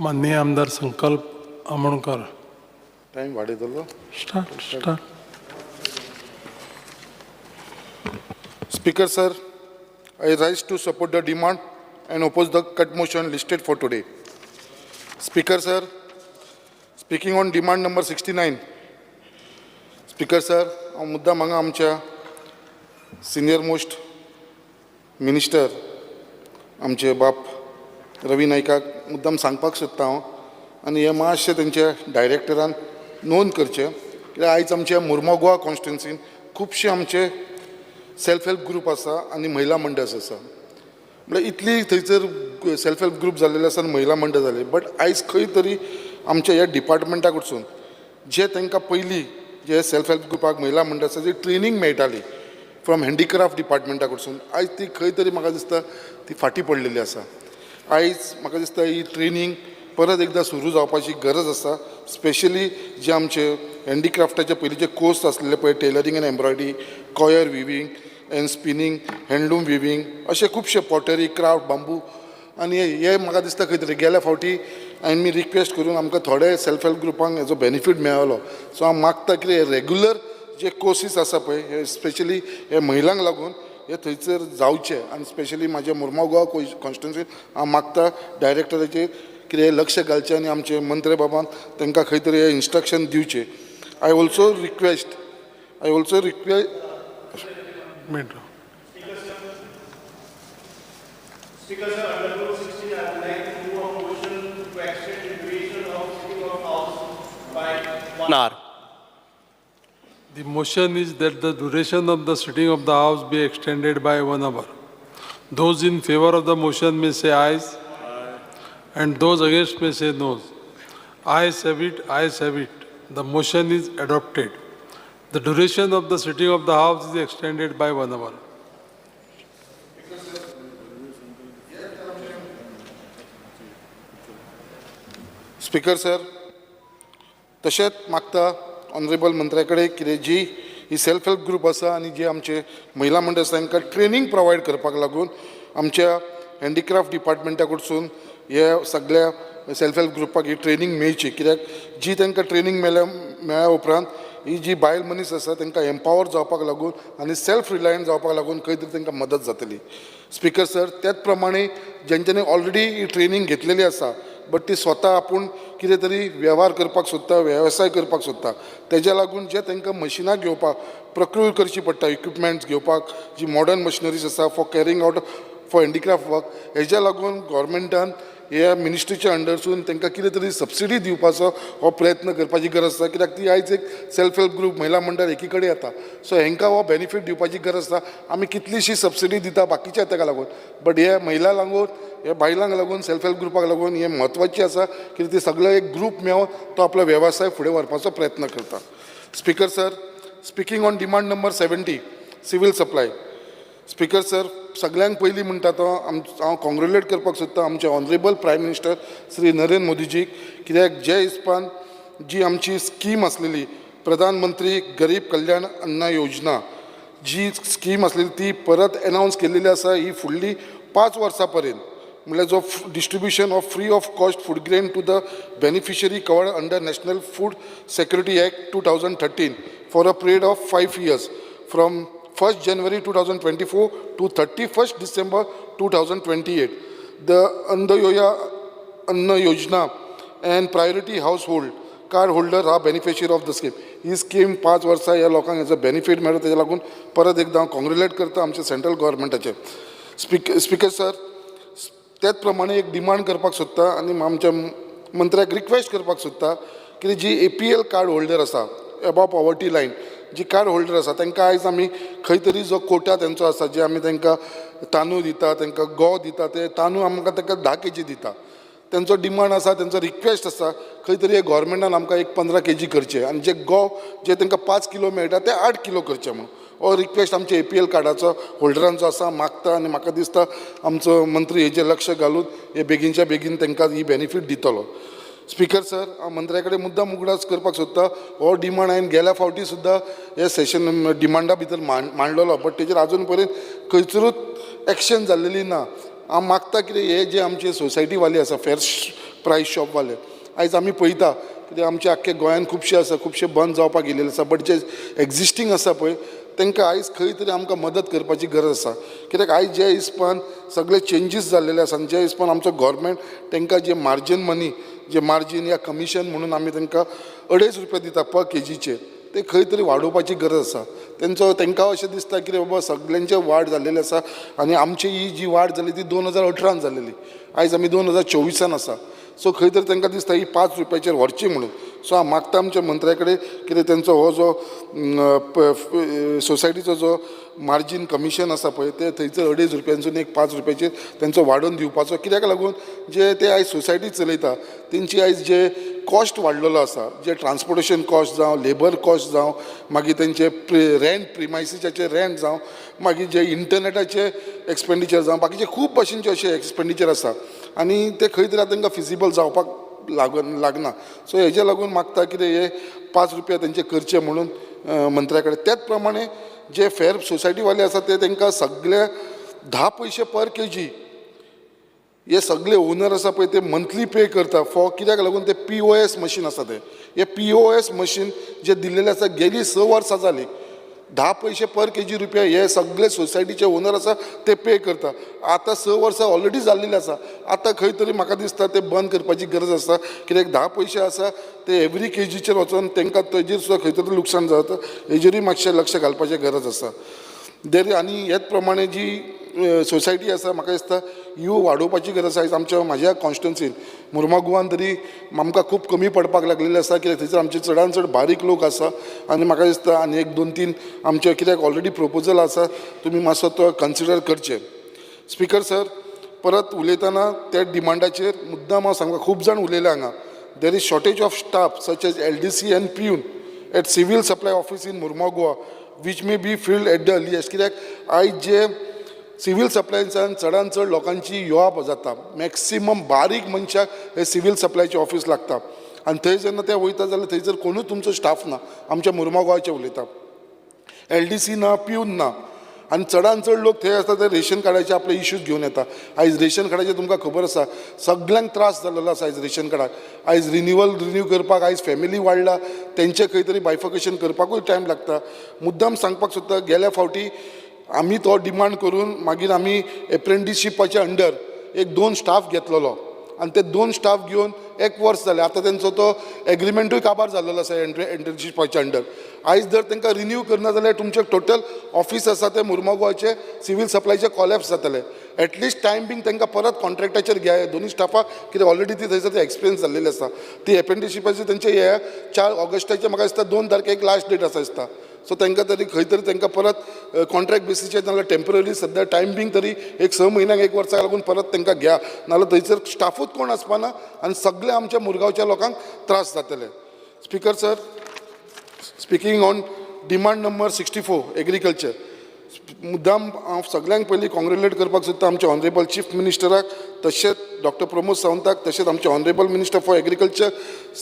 माननीय आमदार संकल्प आमोणकर. टाइम वाडयतलो. Start. Speaker sir, I rise to support the demand and oppose the cut motion listed for today. Speaker sir, speaking on demand number 69. Speaker sir, हांव मुद्दाम हांगा आमच्या senior most minister आमचे बाप रवी नायकाक मुद्दाम सांगपाक सोदता हांव आनी हे मातशें तेंच्या डायरेक्टरान नोंद करचें कित्याक आयज आमच्या मुर्मगांव गोवा कॉन्स्टिट्युन्सीन खुबशे आमचे सेल्फ हेल्प ग्रूप आसा आनी महिला मंडळ्स आसा. म्हळ्यार इतली थंयसर सेल्फ हेल्प ग्रूप जाल्लेले आसा आनी महिला मंडळ जाले, बट आयज खंय तरी आमच्या ह्या डिपार्टमेंटा कडसून जे तांकां पयलीं जे सेल्फ हेल्प ग्रुपाक महिला मंडळ आसा जी ट्रेनींग मेळटाली फ्रॉम हँडिक्राफ्ट डिपार्टमेंटा कडसून, आयज ती खंय तरी म्हाका दिसता ती फाटीं पडलेली आसा. आयज म्हाका दिसता ही ट्रेनींग परत एकदां सुरू जावपाची गरज आसा. स्पेशली जे आमचे हँडिक्राफ्टाचे पयलींचे कोर्स आसलेले पळय, tailoring and embroidery, coir weaving and spinning, handloom weaving, अशे खुबशे पॉटरी, क्राफ्ट, बांबू, आनी हे म्हाका दिसता खंय तरी गेल्या फावटी हांवें मी रिक्वेस्ट करून आमकां थोडे सेल्फ हेल्प ग्रुपांक हेजो बेनिफीट मेळ्ळो. सो हांव मागता की हे रेग्युलर जे कोर्सीस आसा पळय हे स्पेशली हे महिलांक लागून हे थंयसर जावचे, आनी स्पेशली म्हाज्या मुर्मगांव गोवा कॉन्स्टिट्युन्सीन हांव मागता डायरेक्टराचेर कितें लक्ष घालचें आनी आमचे मंत्री बाबान तांकां खंय तरी हे इन्स्ट्रक्शन दिवचे. I also request Speaker sir, under Rule 16, I would like to move a motion to extend the duration of sitting of House by 1 hour. The motion is that the duration of the sitting of the House be extended by 1 hour. Those in favor of the motion may say ayes, and those against may say noes. Ayes have it, ayes have it. The motion is adopted. The duration of the sitting of the House is extended by 1 hour. Speaker sir, तशेंच मागता honourable मंत्र्या कडेन कितें जी ही self help group आसा आनी जे आमचे महिला मंडळ आसा तांकां ट्रेनींग प्रोवायड करपाक लागून आमच्या हँडिक्राफ्ट डिपार्टमेंटा कडसून हे सगळ्या सेल्फ हेल्प ग्रुपाक ही ट्रेनींग मेळची. कित्याक जी तांकां ट्रेनींग मेळ्ळ्या उपरांत ही जी बायल मनीस आसा तांकां एम्पावर जावपाक लागून आनी सेल्फ रिलायंट जावपाक लागून खंय तरी तांकां मदत जातली. स्पीकर सर, त्याच प्रमाणे जेंच्यांनी ऑलरेडी ही ट्रेनींग घेतलेली आसा बट ती स्वता आपूण कितें तरी वेव्हार करपाक सोदता, वेवसाय करपाक सोदता, तेज्या लागून जे तांकां मशिनां घेवपाक प्रक्रूर करची पडटा, इक्विपमेंट्स घेवपाक जी मॉडर्न मशिनरीज आसा for carrying out for handicraft work, हेज्या लागून गव्हर्मेंटान ह्या मिनिस्ट्रीच्या अंडरसून तांकां कितें तरी सबसिडी दिवपाचो हो प्रयत्न करपाची गरज आसा. कित्याक ती आयज एक सेल्फ हेल्प ग्रूप महिला मंडळ एकी कडेन येता, सो हेंकां हो बेनिफीट दिवपाची गरज आसा. आमी कितलीशी सबसिडी दिता बाकीच्या ताका लागून, बट हे महिला लागून हे बायलांक लागून सेल्फ हेल्प ग्रुपाक लागून हे म्हत्वाची आसा कित्याक ते सगळे एक ग्रूप मेळून तो आपलो वेवसाय फुडें व्हरपाचो प्रयत्न करता. Speaker sir, speaking on demand number 70, civil supply. Speaker sir, सगळ्यांक पयलीं म्हणटा तो हांव कॉंग्रेच्युलेट करपाक सोदता आमचे honourable prime minister Shri Narendra मोदीजीक, कित्याक जे हिसपान जी आमची स्कीम आसलेली प्रधानमंत्री गरीब कल्याण अन्न योजना, जी स्कीम आसलेली ती परत अनावन्स केल्लेली आसा ही फुडली 5 वर्सां पर्यंत. म्हळ्यार जो distribution of free of cost food grain to the beneficiary covered under national food security act 2013 for a period of 5 years from 1st January 2024 to 31st December 2028. The Anna Yojana and Priority Household Card Holder are beneficiary of the scheme. He scheme 5 वर्सां ह्या लोकांक हेजो benefit मेळ्ळो, तेज्या लागून परत एकदां हांव कॉंग्रेच्युलेट करता आमच्या सेंट्रल गव्हर्मेंटाचेर. स्पीकर सर, त्याच प्रमाणे एक डिमांड करपाक सोदता आनी आमच्या मंत्र्याक रिक्वेस्ट करपाक सोदता की जी APL कार्ड होल्डर आसा अबाव पॉवर्टी लायन, जी कार्ड होल्डर आसा तांकां आयज आमी खंय तरी जो कोटा तेंचो आसा जे आमी तांकां तांदूळ दिता, तांकां गंव दिता, ते तांदूळ आमकां तांकां 10 kg दिता. तेंचो डिमांड आसा, तेंचो रिक्वेस्ट आसा खंय तरी हे गव्हर्मेंटान आमकां एक 15 kg करचे आनी जे गंव जे तांकां 5 किलो मेळटा ते 8 किलो करचे म्हणून हो रिक्वेस्ट आमच्या APL कार्डाचो होल्डरांचो आसा. मागता आनी म्हाका दिसता आमचो मंत्री हेजेर लक्ष घालून हे बेगीनच्या बेगीन तांकां ही बेनिफीट दितलो. स्पीकर सर, हांव मंत्र्या कडेन मुद्दाम उगडास करपाक सोदता. हो डिमांड हांवें गेल्या फावटी सुद्दां हे सेशन डिमांडा भितर मांडलेलो, बट तेजेर आजून पर्यंत खंयसरूच एक्शन जाल्लेली ना. हांव मागता कितें हे जे आमचे सोसायटीवाली आसा, प्रायस शॉपवाले आयज आमी पळयता कित्याक आमच्या आख्ख्या गोंयान खुबशे आसा खुबशे बंद जावपाक गेलेले आसा बट जे एक्झिस्टींग आसा पळय तांकां आयज खंय तरी आमकां मदत करपाची गरज आसा कित्याक आयज जे हिसपान सगळे चेंजीस जाल्लेले आसा जे हिसपान आमचो गव्हर्मेंट तांकां जे मार्जीन मनी जे मार्जीन या कमिशन म्हणून आमी तांकां ₹2.5 दिता पर केजीचे ते खंय तरी वाडोवपाची गरज आसा तांकां अशें दिसता की बाबा सगळ्यांचे वाड जाल्लेले आसा आनी आमची ही जी वाड जाली ती 2018 जाल्लेली आयज आमी 2024 आसा सो खंय तरी तांकां दिसता ही ₹5 व्हरची म्हणून सो हांव मागता आमच्या मंत्र्या कडेन कितें तेंचो हो जो सोसायटीचो जो मार्जीन कमिशन आसा पळय ते थंयसर ₹2.5 एक ₹5 तेंचो वाडोवन दिवपाचो कित्याक लागून जे ते आयज सोसायटी चलयता तेंची आयज जे कॉस्ट वाडलेलो आसा जे ट्रान्सपोर्टेशन कॉस्ट जावं लेबर कॉस्ट जावं मागीर तेंचे रेंट प्रिमायसीसाचे रेंट जावं मागीर जे इंटरनेटाचे एक्सपेंडिचर जावं बाकीचे खूब भशेनचे अशे एक्सपेंडिचर आसा आनी ते खंय तरी आतां तांकां फिजिबल जावपाक लागना सो हेजे लागून मागता कितें हे ₹5 तेंचे करचे म्हणून मंत्र्या कडेन त्याच प्रमाणे जे फेर सोसायटीवाले आसा ते तांकां सगळे 10 पैसे पर केजी हे सगळे ओनर आसा पळय ते मंथली पे करता फॉर कित्याक लागून ते POS मशीन आसा ते हे POS मशीन जे दिल्लेले आसा गेली 6 वर्सां जाली 10 पैसे पर केजी रुपया हे सगळे सोसायटीचे ओनर आसा ते पे करता आतां 6 वर्सां ऑलरेडी जाल्लेली आसा आतां खंय तरी म्हाका दिसता ते बंद करपाची गरज आसा कित्याक 10 पैसे आसा ते एवरी केजीचेर वचोन तांकां तेजेर सुद्दां खंय तरी लुकसाण जाता हेजेरूय मातशें लक्ष घालपाची गरज आसा आनी हेच प्रमाणे जी सोसायटी आसा म्हाका दिसता ह्यो वाडोवपाची गरज आसा म्हाज्या कॉन्स्टिट्युन्सीन मुर्मागुवान तरी आमकां खूब कमी पडपाक लागलेले आसा कित्याक थंयसर आमचे चडांत चड बारीक लोक आसा आनी म्हाका दिसता आनी 1-2-3 आमचे कित्याक ऑलरेडी प्रोपोजल आसा तुमी मातसो तो कन्सिडर करचे स्पिकर सर परत उलयतना त्या डिमांडाचेर मुद्दाम हांव सांगता खूब जाण उलयले हांगा there is shortage of staff such as LDC and peon at civil supply office in Mormugao which may be filled at the earliest कित्याक आयज जे सिवील सप्लायसान चडांत चड लोकांची येवप जाता मॅक्सिमम बारीक मनशाक हे सिवील सप्लायचे ऑफिस लागता आनी थंय जेन्ना ते वयता जाल्यार थंयसर कोणूच तुमचो स्टाफ ना आमच्या मुर्मागुवाचे उलयता LDC ना पियून ना आनी चडांत चड लोक थंय आसता ते रेशन कार्डाचे आपले इश्यूज घेवन येता आयज रेशन कार्डाचे तुमकां खबर आसा सगळ्यांक त्रास जाल्लो आसा आयज रेशन कार्डाक आयज रिन्यू करपाक आयज फॅमिली वाडला तेंचे खंय तरी बायफिकेशन करपाकूय टायम लागता मुद्दाम सांगपाक सोदता गेल्या फावटी आमी तो डिमांड करून मागीर आमी एप्रेंटिसशिपाच्या अंडर 1-2 स्टाफ घेतलेलो आनी ते 2 स्टाफ घेवन 1 वर्स जालें आतां तेंचो तो एग्रिमेंटूय काबार जाल्लो आसा एंटरशिपाच्या अंडर आयज जर तांकां रिन्यू करना जाल्यार तुमचें टोटल ऑफिस आसा ते मुर्मागुवाचे सिवील सप्लायचे कॉलेप्स जातले एटलिस्ट टायम बीन तांकां परत कॉन्ट्रॅक्टाचेर घेया दोनूय स्टाफाक कित्याक ऑलरेडी ती थंयसर ते एक्सपिरियन्स जाल्लेली आसा ती एप्रेंटिसशिपाची तेंचे हे 4 ऑगस्टाचे म्हाका दिसता 2 तारखेक लास्ट डेट आसा दिसता सो तांकां तरी खंय तरी तांकां परत कॉन्ट्रॅक्ट बेसीचेर नाजाल्यार टेम्पररी सद्या टायम बीन तरी 6 म्हयन्यांक 1 वर्साक लागून परत तांकां घ्या नाजाल्यार थंयसर स्टाफूच कोण आसपाना आनी सगळे आमच्या मुरगांवच्या लोकांक त्रास जातले speaker sir speaking on demand number 64 agriculture मुद्दाम हांव सगळ्यांक पयलीं कॉंग्रेच्युलेट करपाक सोदता आमच्या ऑनरेबल चीफ मिनिस्टराक तशेंच डॉक्टर प्रमोद सावंताक तशेंच आमचे honourable minister for agriculture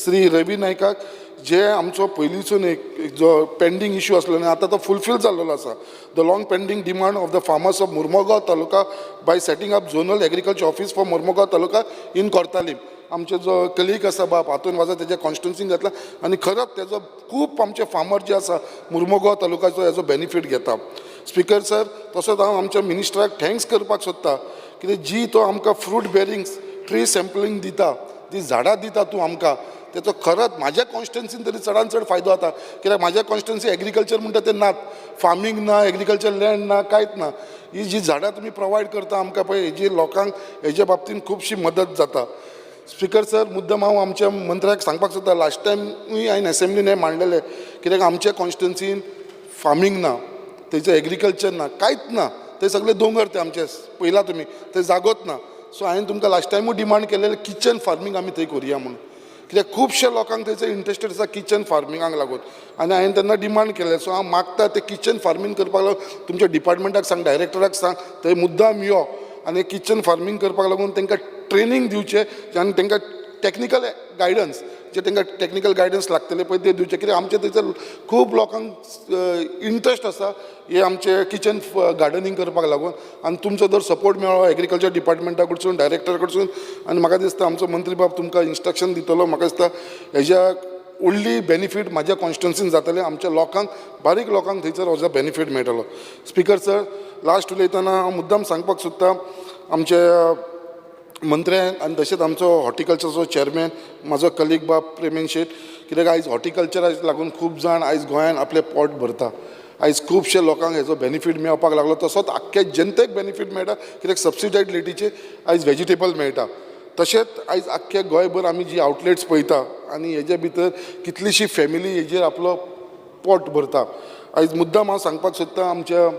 Shri Ravi नायकाक जे आमचो पयलींसून एक जो पेंडींग इश्यू आसलो आनी आतां तो फुलफील जाल्लो आसा the long pending demand of the farmers of Mormugao taluka by setting up zonal agriculture office for Mormugao taluka in Cortalim आमचे जो कलीग आसा बाप हातून वाजा तेज्या कॉन्स्टिट्युन्सीन घातला आनी खरोच तेजो खूब आमचे फार्मर जे आसा मुर्मुगांव तालुकाचो हेजो बेनिफीट घेता स्पिकर सर तसोच हांव आमच्या मिनिस्टराक थँक्स करपाक सोदता कित्याक जी तो आमकां फ्रूट बेरिंग्स ट्री सॅम्पलिंग दिता ती झाडां दिता तूं आमकां तेचो खरोच म्हाज्या कॉन्स्टिट्युन्सीन तरी चडांत चड फायदो जाता कित्याक म्हाज्या कॉन्स्टिट्युन्सी एग्रीकल्चर म्हणटा ते नात फार्मींग ना एग्रीकल्चर लँड ना कांयच ना ही जी झाडां तुमी प्रोवायड करता आमकां पळय हेजी लोकांक हेज्या बाबतींत खुबशी मदत जाता स्पिकर सर मुद्दम हांव आमच्या मंत्र्याक सांगपाक सोदता लास्ट टायमूय हांवें असेंब्लीन हें मांडलेलें कित्याक आमच्या कॉन्स्टिट्युन्सीन फार्मींग ना थंयचो एग्रीकल्चर ना कांयच ना ते सगळे दोंगर ते आमचे पळयला तुमी थंय जागोच ना सो हांवें तुमकां लास्ट टायमूय डिमांड केलेलें किचन फार्मींग आमी थंय करुया म्हणून कित्याक खुबशे लोकांक थंयसर इंट्रस्टेड आसा किचन फार्मिंगाक लागून आनी हांवें तेन्ना डिमांड केलें सो हांव मागता तें किचन फार्मींग करपाक लागून तुमच्या डिपार्टमेंटाक सांग डायरेक्टराक सांग थंय मुद्दाम यो आनी किचन फार्मींग करपाक लागून तांकां ट्रेनींग दिवचें आनी तांकां टॅक्निकल गायडन्स जे तांकां टॅक्निकल गायडन्स लागतले पळय ते दिवचे, कित्याक आमचे थंयसर खूब लोकांक इंट्रस्ट आसा हे आमचे किचन गार्डनिंग करपाक लागून, आनी तुमचो जर सपोर्ट मेळ्ळो एग्रीकल्चर डिपार्टमेंटा कडसून, डायरेक्टरा कडसून, आनी म्हाका दिसता आमचो मंत्री बाब तुमकां इन्स्ट्रक्शन दितलो, म्हाका दिसता हेज्या व्हडली बेनिफीट म्हाज्या कॉन्स्टिट्युन्सीन जातलें, आमच्या लोकांक बारीक लोकांक थंयसर हेजो बेनिफीट मेळटलो. स्पिकर सर, लास्ट उलयतना हांव मुद्दाम सांगपाक सोदतां आमच्या मंत्र्यान आनी तशेंच आमचो हॉर्टिकल्चरचो चॅरमॅन म्हाजो कलीग बाब प्रेमीन शेट, कित्याक आयज हॉर्टिकल्चराक लागून खूब जाण आयज गोंयान आपलें पोट भरता. आयज खुबशे लोकांक हेजो बेनिफीट मेळपाक लागलो, तसोच आख्ख्या जनतेक बेनिफीट मेळटा, कित्याक सबसिडायड रेटीचेर आयज व्हेजिटेबल मेळटा. तशेंच आयज आख्ख्या गोंयभर आमी जी आउटलेट्स पळयता आनी हेजे भितर कितलीशी फॅमिली हेजेर आपलो पोट भरता. आयज मुद्दाम हांव सांगपाक सोदतां आमच्या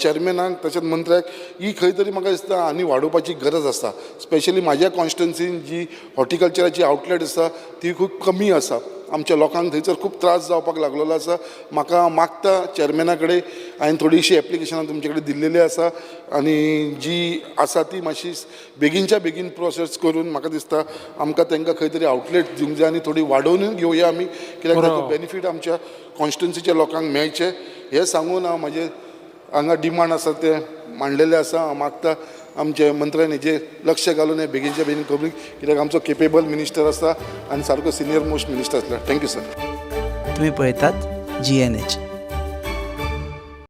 चॅरमॅनाक तशेंच मंत्र्याक, ही खंय तरी म्हाका दिसता आनी वाडोवपाची गरज आसा. स्पेशली म्हाज्या कॉन्स्टिट्युन्सीन जी हॉर्टिकल्चराची आउटलेट आसा ती खूब कमी आसा. आमच्या लोकांक थंयसर खूब त्रास जावपाक लागलेलो आसा. म्हाका मागता चॅरमॅना कडेन हांवें थोडीशी एप्लिकेशनां तुमचे कडेन दिल्लेली आसा आनी जी आसा ती मातशी बेगीनच्या बेगीन प्रोसेस करून म्हाका दिसता आमकां तांकां खंय तरी आउटलेट दिवंक जाय आनी थोडी वाडोवन घेवया आमी, कित्याक ताचो बेनिफीट आमच्या कॉन्स्टिट्युन्सीच्या लोकांक मेळचें हें सांगून हांव म्हाजे हांगा डिमांड आसा ते मांडलेले आसा. हांव मागता आमचे मंत्र्यान हेजेर लक्ष घालून हें बेगीनच्या बेगीन करूंक, कित्याक आमचो केपेबल मिनिस्टर आसा आनी सारको सिनियर मोस्ट मिनिस्टर आसला. Thank you sir. तुम्ही पळयतात GNH.